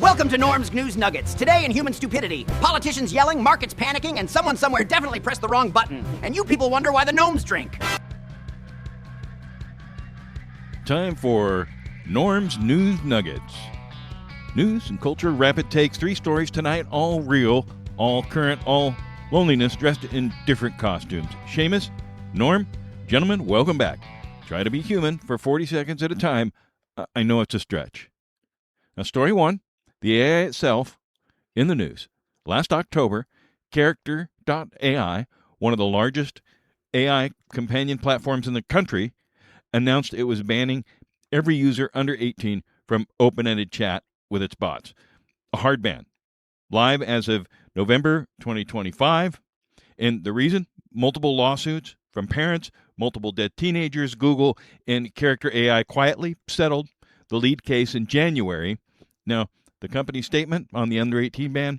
Welcome to Norm's News Nuggets. Today in human stupidity, politicians yelling, markets panicking, and someone somewhere definitely pressed the wrong button. And you people wonder why the gnomes drink. Time for Norm's News Nuggets. News and culture rapid takes. 3 stories tonight, all real, all current, all loneliness, dressed in different costumes. Seamus, Norm, gentlemen, welcome back. Try to be human for 40 seconds at a time. I know it's a stretch. Now, story 1, the AI itself in the news. Last October, Character.ai, one of the largest AI companion platforms in the country, announced it was banning every user under 18 from open-ended chat with its bots. A hard ban. Live as of November 2025. And the reason? Multiple lawsuits from parents, multiple dead teenagers. Google and Character AI quietly settled the lead case in January. Now, the company's statement on the under 18 ban,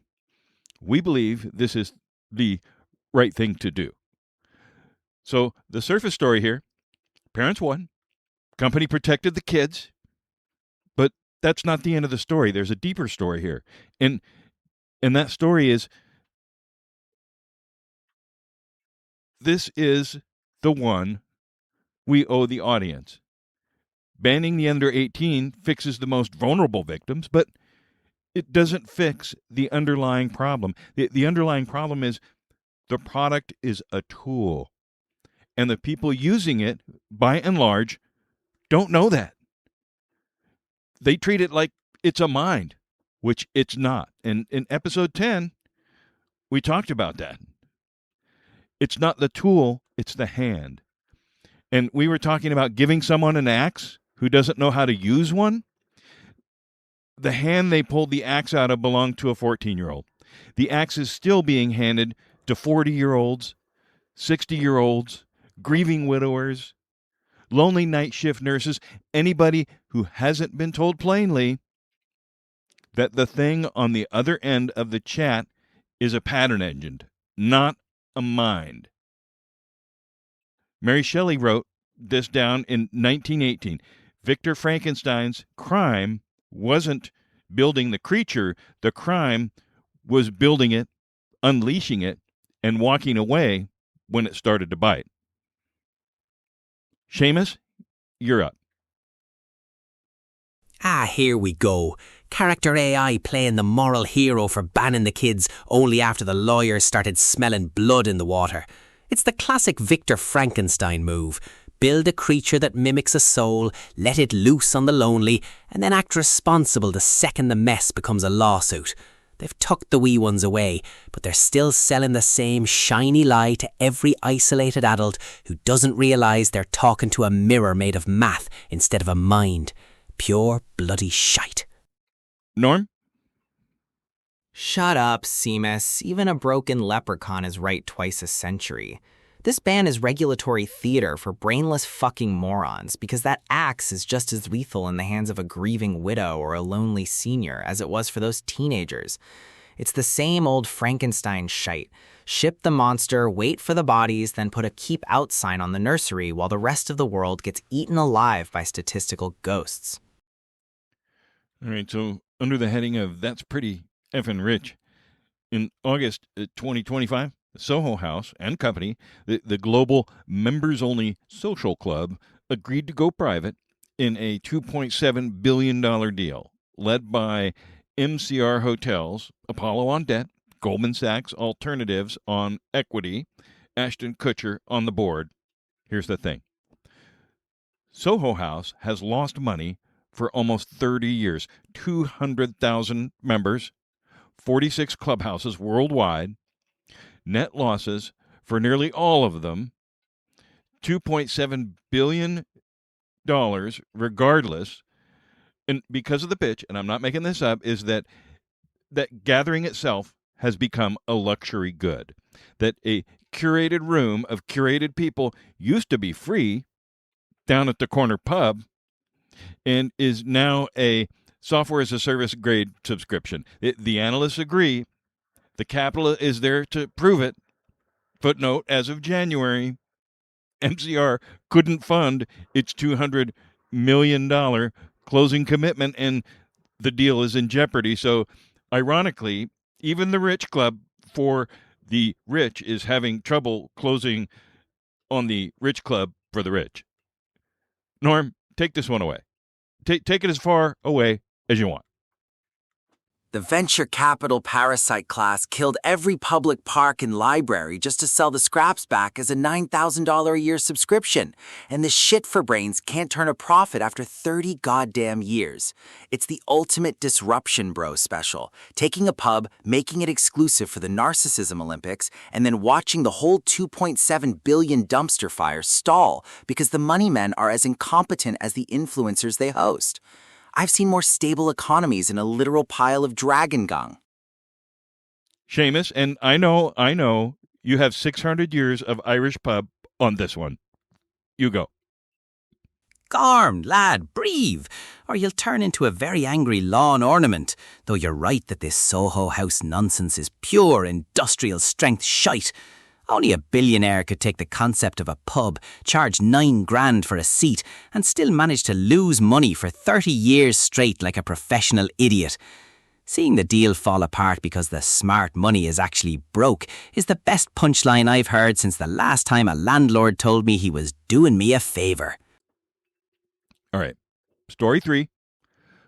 we believe this is the right thing to do. So the surface story here, parents won, company protected the kids, but that's not the end of the story. There's a deeper story here. And that story is, this is the one we owe the audience. Banning the under 18 fixes the most vulnerable victims, but it doesn't fix the underlying problem. The underlying problem is the product is a tool, and the people using it, by and large, don't know that. They treat it like it's a mind, which it's not. And in episode 10, we talked about that. It's not the tool, it's the hand. And we were talking about giving someone an axe who doesn't know how to use one. The hand they pulled the axe out of belonged to a 14-year-old. The axe is still being handed to 40-year-olds, 60-year-olds, grieving widowers, lonely night shift nurses, anybody who hasn't been told plainly that the thing on the other end of the chat is a pattern engine, not a mind. Mary Shelley wrote this down in 1918. Victor Frankenstein's crime wasn't building the creature. The crime was building it, unleashing it, and walking away when it started to bite. Seamus, you're up. Here we go. Character AI playing the moral hero for banning the kids only after the lawyers started smelling blood in the water. It's the classic Victor Frankenstein move. Build a creature that mimics a soul, let it loose on the lonely, and then act responsible the second the mess becomes a lawsuit. They've tucked the wee ones away, but they're still selling the same shiny lie to every isolated adult who doesn't realise they're talking to a mirror made of math instead of a mind. Pure bloody shite. Norm? Shut up, Seamus. Even a broken leprechaun is right twice a century. This ban is regulatory theater for brainless fucking morons because that axe is just as lethal in the hands of a grieving widow or a lonely senior as it was for those teenagers. It's the same old Frankenstein shite. Ship the monster, wait for the bodies, then put a keep out sign on the nursery while the rest of the world gets eaten alive by statistical ghosts. All right, so under the heading of That's Pretty Effin' Rich, in August 2025, Soho House and Company, the global members-only social club, agreed to go private in a $2.7 billion deal led by MCR Hotels, Apollo on debt, Goldman Sachs Alternatives on equity, Ashton Kutcher on the board. Here's the thing. Soho House has lost money for almost 30 years, 200,000 members, 46 clubhouses worldwide, net losses for nearly all of them, $2.7 billion regardless. And because of the pitch, and I'm not making this up, is that gathering itself has become a luxury good. That a curated room of curated people used to be free down at the corner pub and is now a software as a service grade subscription. The analysts agree. The capital is there to prove it. Footnote, as of January, MCR couldn't fund its $200 million closing commitment, and the deal is in jeopardy. So, ironically, even the Rich Club for the rich is having trouble closing on the Rich Club for the rich. Norm, take this one away. Take it as far away as you want. The venture capital parasite class killed every public park and library just to sell the scraps back as a $9,000 a year subscription. And the shit for brains can't turn a profit after 30 goddamn years. It's the ultimate disruption bro special. Taking a pub, making it exclusive for the Narcissism Olympics, and then watching the whole 2.7 billion dumpster fire stall because the money men are as incompetent as the influencers they host. I've seen more stable economies in a literal pile of dragon dung. Seamus, and I know, you have 600 years of Irish pub on this one. You go. Garm, lad, breathe, or you'll turn into a very angry lawn ornament, though you're right that this Soho House nonsense is pure industrial strength shite. Only a billionaire could take the concept of a pub, charge $9,000 for a seat, and still manage to lose money for 30 years straight like a professional idiot. Seeing the deal fall apart because the smart money is actually broke is the best punchline I've heard since the last time a landlord told me he was doing me a favour. All right. Story 3.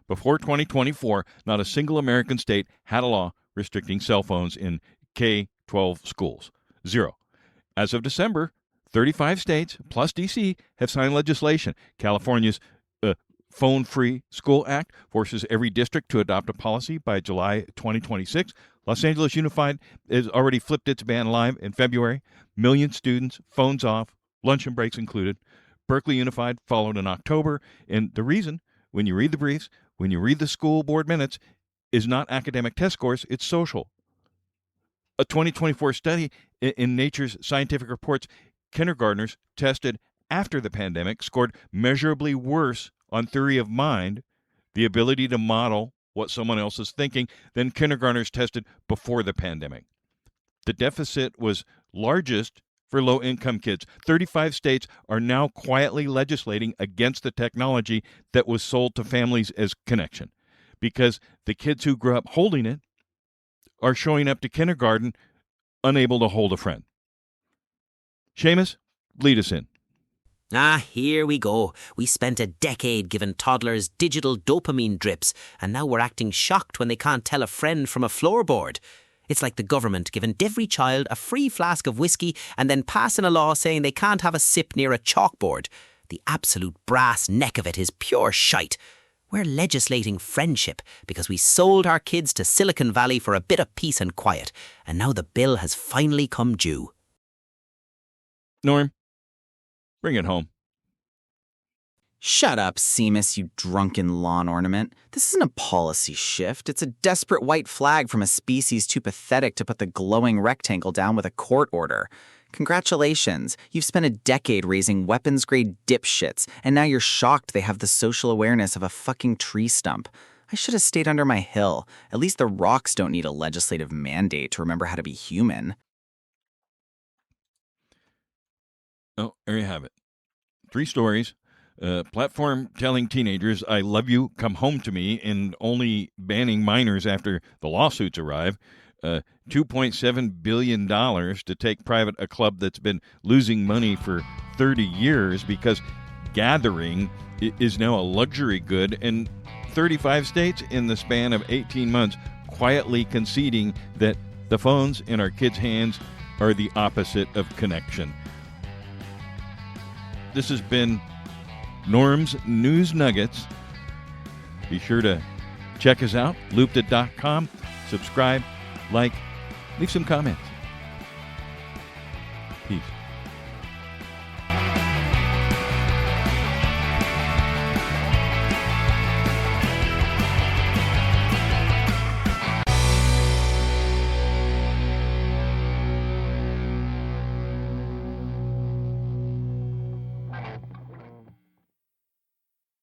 Before 2024, not a single American state had a law restricting cell phones in K-12 schools. 0. As of December, 35 states, plus D.C., have signed legislation. California's Phone-Free School Act forces every district to adopt a policy by July 2026. Los Angeles Unified has already flipped its ban live in February. Million students, phones off, lunch and breaks included. Berkeley Unified followed in October. And the reason, when you read the briefs, when you read the school board minutes, is not academic test scores, it's social. A 2024 study in Nature's Scientific Reports, kindergartners tested after the pandemic scored measurably worse on theory of mind, the ability to model what someone else is thinking, than kindergartners tested before the pandemic. The deficit was largest for low-income kids. 35 states are now quietly legislating against the technology that was sold to families as connection, because the kids who grew up holding it are showing up to kindergarten unable to hold a friend. Seamus, lead us in. Here we go. We spent a decade giving toddlers digital dopamine drips, and now we're acting shocked when they can't tell a friend from a floorboard. It's like the government giving every child a free flask of whiskey and then passing a law saying they can't have a sip near a chalkboard. The absolute brass neck of it is pure shite. We're legislating friendship because we sold our kids to Silicon Valley for a bit of peace and quiet, and now the bill has finally come due. Norm, bring it home. Shut up, Seamus, you drunken lawn ornament. This isn't a policy shift. It's a desperate white flag from a species too pathetic to put the glowing rectangle down with a court order. Congratulations, you've spent a decade raising weapons-grade dipshits, and now you're shocked they have the social awareness of a fucking tree stump. I should have stayed under my hill. At least the rocks don't need a legislative mandate to remember how to be human. Oh, there you have it. 3 stories. Platform telling teenagers, I love you, come home to me, and only banning minors after the lawsuits arrive. $2.7 billion to take private a club that's been losing money for 30 years because gathering is now a luxury good, and 35 states in the span of 18 months quietly conceding that the phones in our kids' hands are the opposite of connection. This has been Norm's News Nuggets. Be sure to check us out, looped.com, subscribe, like, leave some comments. Peace.